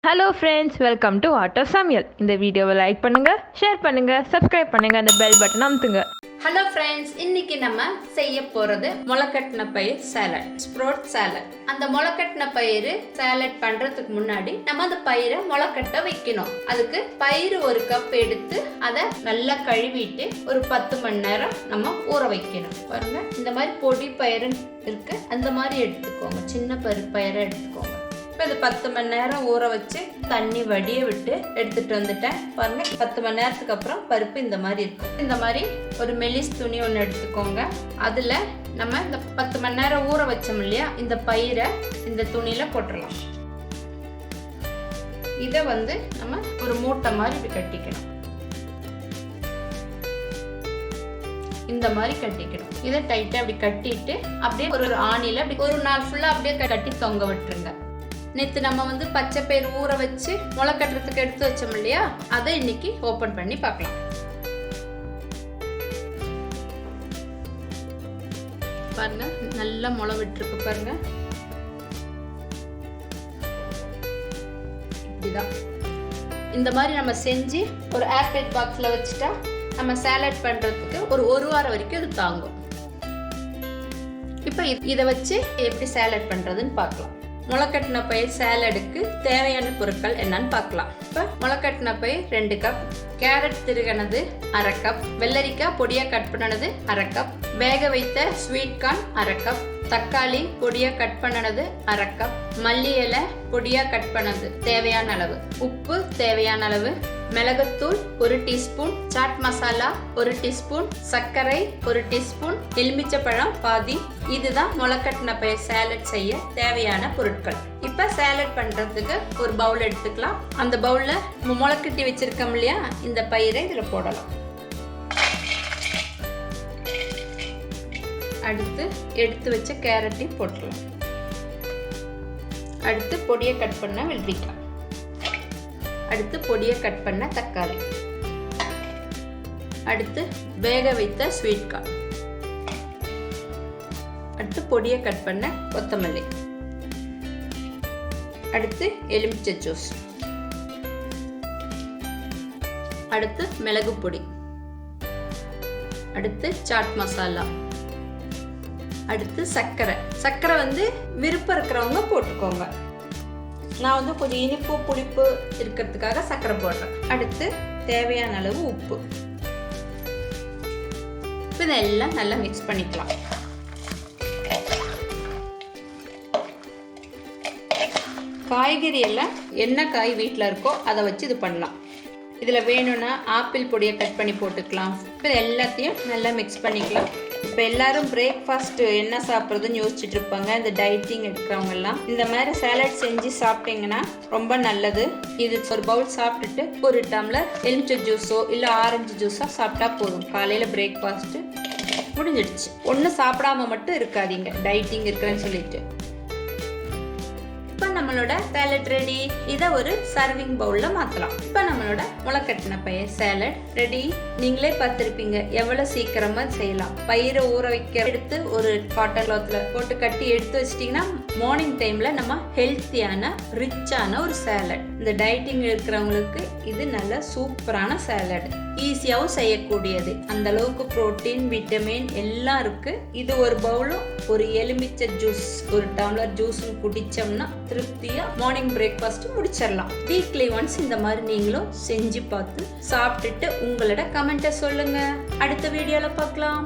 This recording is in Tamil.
Hello friends, welcome to Art of Samayal. இந்த வீடியோவை லைக் பண்ணுங்க, ஷேர் பண்ணுங்க, சப்ஸ்கிரைப் பண்ணுங்க, அந்த பெல் பட்டன் அமுத்துங்க. ஹலோ ஃப்ரெண்ட்ஸ், இன்னைக்கு நம்ம செய்ய போறது முளைக்கட்டின பயிர் சாலட், ஸ்ப்ரவுட் சாலட். அந்த முளைக்கட்டின பயிர் சாலட் பண்றதுக்கு முன்னாடி நம்ம அந்த பயிரை முளைக்கட்ட வைக்கணும். அதுக்கு பயிர் ஒரு கப் எடுத்து அதை நல்லா கழுவிட்டு ஒரு 10 மணி நேரம் நம்ம ஊற வைக்கணும். பாருங்க, இந்த மாதிரி பொடி பயிறு இருக்கு, அந்த மாதிரி எடுத்துக்கோங்க. சின்ன பயிரை எடுத்துக்கோங்க. இப்போ இது 10 மணி நேரம் ஊற வச்சு தண்ணி வடிய விட்டு எடுத்துட்டு வந்துட்டேன். பாருங்க, 10 மணி நேரத்துக்கு அப்புறம் பருப்பு இந்த மாதிரி இருக்கும். இந்த மாதிரி ஒரு மெலிஸ் துணி ஒன்று எடுத்துக்கோங்க. அதில் நம்ம இந்த 10 மணி நேரம் ஊற வச்சோம் இல்லையா, இந்த பயிரை இந்த துணியில போட்டுடலாம். இதை நம்ம ஒரு மூட்டை மாதிரி இப்படி கட்டிக்கணும். இந்த மாதிரி கட்டிக்கணும். இதை டைட்டா அப்படி கட்டிட்டு அப்படியே ஒரு ஆணில அப்படி ஒரு நாள் ஃபுல்லா அப்படியே கட்டி தொங்க விட்டுருங்க. நேற்று நம்ம பச்சை பயிர் ஊற வச்சு முளை கட்டுறதுக்கு எடுத்து வச்சோம் இல்லையா, அதை இன்னைக்கு ஓபன் பண்ணி பார்க்கலாம். பாருங்க, நல்லா முளை விட்டுருக்கு பாருங்க. இப்படிதான் இந்த மாதிரி நம்ம செஞ்சு ஒரு ஏர்டைட் பாக்ஸ்ல வச்சுட்டா நம்ம சாலட் பண்றதுக்கு ஒரு வாரம் வரைக்கும் இது தாங்கும். இப்போ இதை வச்சு எப்படி சாலட் பண்றதுன்னு பார்க்கலாம். முளைக்கட்டின பயிர் சாலடுக்கு தேவையான பொருட்கள் என்னன்னு பார்க்கலாம். இப்போ முளைக்கட்டின பயிர் 2 கப், கேரட் திருகனது 1/2 கப், வெள்ளரிக்காய் பொடியா கட் பண்ணது 1/2 கப், வேக வைத்த ஸ்வீட் கார்ன் 1/2 கப், தக்காளி பொடியா கட் பண்ணது 1/2 கப், மல்லி இலை பொடியா கட் பண்ணது தேவையான அளவு, உப்பு தேவையான அளவு, மிளகுத்தூள் 1 டீஸ்பூன், சாட் மசாலா 1 டீஸ்பூன், சர்க்கரை 1 டீஸ்பூன், எலுமிச்சப்பழம் பாதி. இதுதான் முளைக்கட்டின பயிர் சாலட் செய்ய தேவையான பொருட்கள். இப்ப சாலட் பண்றதுக்கு ஒரு பவுல் எடுத்துக்கலாம். அந்த பவுல்ல முளைக்கட்டி வச்சிருக்கோம் இல்லையா, இந்த பயிரை இதுல போடலாம். அடுத்து எடுத்து வச்ச கேரட்டையும் போட்டுடலாம். அடுத்து பொடியை கட் பண்ண வெள்ளரிக்காய், அடுத்து பொடியை கட் பண்ண தக்காளி, அடுத்து வேக வைத்த ஸ்வீட் கார்ன், அடுத்து பொடியை கட் பண்ண கொத்தமல்லி, அடுத்து எலுமிச்சை ஜூஸ், அடுத்து மிளகு பொடி, அடுத்து சாட் மசாலா, அடுத்து சர்க்கரை விருப்பம் இருக்கிறவங்க போட்டுக்கோங்க. நான் கொஞ்சம் இனிப்பு புளிப்பு இருக்கிறதுக்காக சர்க்கரை போடுறேன். அடுத்து தேவையான அளவு உப்பு. இதெல்லாம் நல்லா மிக்ஸ் பண்ணிக்கலாம். காய்கறி எல்லாம் என்ன காய் வீட்டில் இருக்கோ அதை வச்சு இது பண்ணலாம். இதில் வேணும்னா ஆப்பிள் பொடியை கட் பண்ணி போட்டுக்கலாம். இப்போ எல்லாத்தையும் நல்லா மிக்ஸ் பண்ணிக்கலாம். இப்போ எல்லாரும் பிரேக்ஃபாஸ்ட் என்ன சாப்பிட்றதுன்னு யோசிச்சுட்டு இருப்பாங்க. இந்த டயட்டிங் எடுக்கிறவங்க எல்லாம் இந்த மாதிரி சாலட் செஞ்சு சாப்பிட்டீங்கன்னா ரொம்ப நல்லது. இது ஒரு பவுல் சாப்பிட்டுட்டு ஒரு டம்ளர் எலுமிச்சை ஜூஸோ இல்லை ஆரஞ்சு ஜூஸோ சாப்பிட்டா போதும். காலையில் பிரேக்ஃபாஸ்ட் முடிஞ்சிடுச்சு. ஒன்றும் சாப்பிடாம மட்டும் இருக்காதீங்க டயட்டிங் இருக்கிறேன்னு சொல்லிட்டு. இப்போ நம்மளோட சாலட் ரெடி. இதை ஒரு சர்விங் பவுல்ல மாற்றலாம். இப்போ நம்மளோட முளைக்கட்டின பயிர் சாலட் ரெடி. நீங்களே பார்த்துருப்பீங்க எவ்வளவு சீக்கிரமா செய்யலாம். பயிரை ஊற வைக்க எடுத்து ஒரு காட்டன் கிளாத்ல போட்டு கட்டி எடுத்து வச்சிட்டிங்கன்னா மார்னிங் டைம்ல நம்ம ஹெல்த்தியான ரிச்சான ஒரு சாலட். இந்த டயட்டிங் இருக்கிறவங்களுக்கு இது நல்ல சூப்பரான சாலட். ஈஸியாகவும் செய்யக்கூடியது. அந்த அளவுக்கு புரோட்டீன் விட்டமின் எல்லாம் இருக்கு. இது ஒரு பவுலும் ஒரு எலுமிச்சை ஜூஸ் ஒரு டம்ளர் ஜூஸ் குடிச்சோம்னா திருப்தியா மார்னிங் பிரேக்ஃபாஸ்ட் முடிச்சிடலாம். வீக்லி ஒன்ஸ் இந்த மாதிரி நீங்களும் செஞ்சு பார்த்து சாப்பிட்டுட்டு உங்களோட கமெண்ட்டை சொல்லுங்க. அடுத்த வீடியோல பார்க்கலாம்.